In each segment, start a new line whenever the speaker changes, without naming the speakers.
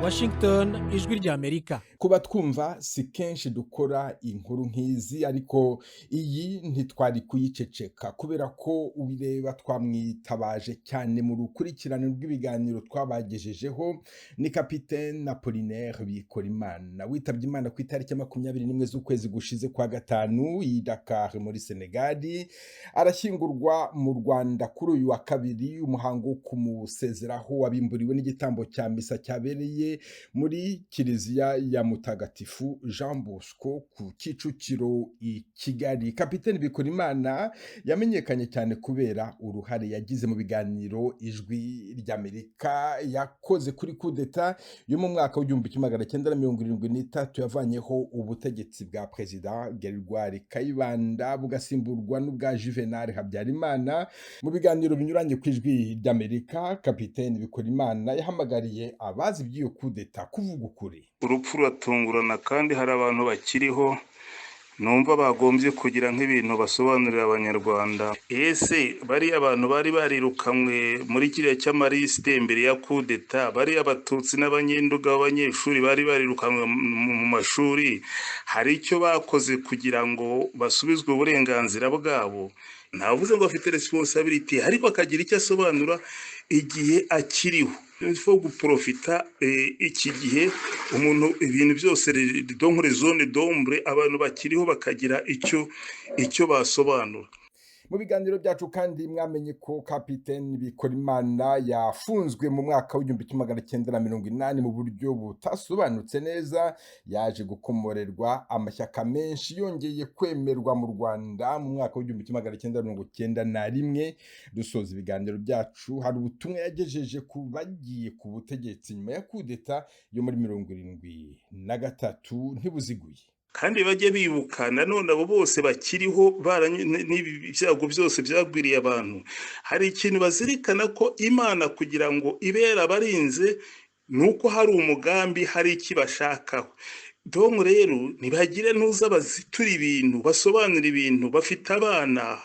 Washington, ijwi ry'Amerika.
Kuba twumva si kenshi dukora inkuru nk'izi, ariko iyi ntitwari kuyiceceka kubera ko ubireba twamwitabaje cyane mu rukurikirane rw'ibiganiro twabagejejeho. Ni Kapiteni Apollinaire Bikorimana witabye Imana ku itariki 21 z'ukwezi gushize kwa gatanu i Dakar muri Senegal. Arashyingurwa mu Rwanda kuri uyu wa kabiri. Umuhango wo kumusezeraho wabimburiwe n'igitambo cya misa cyabereye muri Kiliziya ya Mutagatifu Jean Bosco ku Kicukiro i Kigali. Kapiteni Bikorimana yamenyekanye cyane kubera uruhare yagize mu biganiro ijwi ry'Amerika yakoze kuri kudeta yo mu mwaka w'1973 yavanyeho ubutegetsi bwa Perezida Gregoire Kayibanda bugasimburwa n'ubwa Juvenal Habyarimana. Mu biganiro binyuranye ku ijwi ry'Amerika, Kapiteni Bikorimana yahamagariye abazi by'iyo kudeta kuvuga ukuri.
Urupfu ruratungurana kandi hari abantu bakiriho numva bagombye kugira nk'ibintu basobanurira abanyarwanda. Ese bari abantu bari barirukamwe muri kiriya cy'amarisite mbere ya kudeta, bari abatutsi n'abanyenduga b'abanyeshuri bari barirukamwe mu mashuri, hari icyo bakoze kugira ngo basubizwe uburenganzira bwabo? Navuze ngo afite responsibility, ariko akagira icyo asobanura igihe akiriho. Ifo guprofita iki gihe umuntu ibintu byose donc les zones d'ombre abantu bakiriho bakagira icyo basobanura.
Mu biganiro byacu kandi mwamenye ko Kapiteni Bikorimana yafunzwe mu mwaka w'1980 mu buryo butasobanutse neza. Yaje gukomorerwa amashyaka menshi, yongeye kwemerwa mu Rwanda mu mwaka w'1991. Dusoza ibiganiro byacu, hari ubutumwa yagejeje ku bagiye ku butegetsi nyuma ya kudeta yo muri 1973 ntibuziguye.
Kandi bajye bibuka nanone abo bose bakiriho n'ibyago byose byagwiriye abantu. Hari ikintu bazirikana ko Imana kugira ngo ibera abarinze nuko hari umugambi, hari ikibashakaho. Donc rero ntibagire ntuza bazitura ibintu, basobanura ibintu, bafite abana,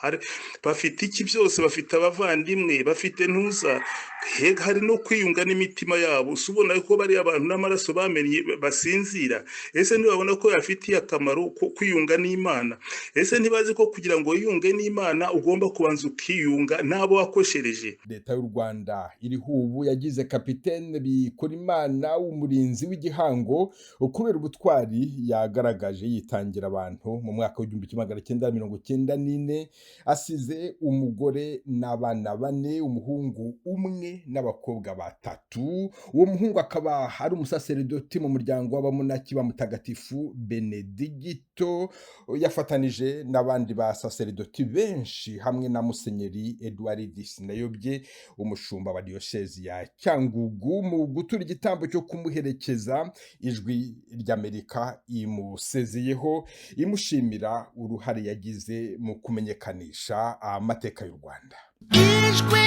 bafite iki byose, bafite abavandimwe, bafite ntuza, hari no kwiyunga n'imitima yabo. Subona ko bari abantu n'amaraso bamenye basinzira. Ese ntibabona ko yafitiye akamaro ko kwiyunga n'Imana? Ese ntibazi ko kugira ngo yiyunge n'Imana ugomba kubanza ukiyunga nabo wakoshereje?
Leta y'u Rwanda iriho ubu yagize Kapiteni Bikorimana umurinzi w'igihango kubera ubutwari yagaragaje yitangira abantu mu mwaka w'1994. Asize umugore n'abana 4, umuhungu umwe n'abakobwa 3. Uwo muhungu akaba ari umusaseridoti mu muryango w'abamonaki ba Mutagatifu Benedicto. Yafatanije n'abandi basaseridoti benshi hamwe na Musenyeri Edouard Sinayobye, umushumba wa Diocese ya Cyangugu, mu gutura igitambo cyo kumuherekeza. Ijwi ry'Amerika imusezeyeho imushimira uruhare yagize mu kumenyekanisha amateka y'u Rwanda.
Ijwi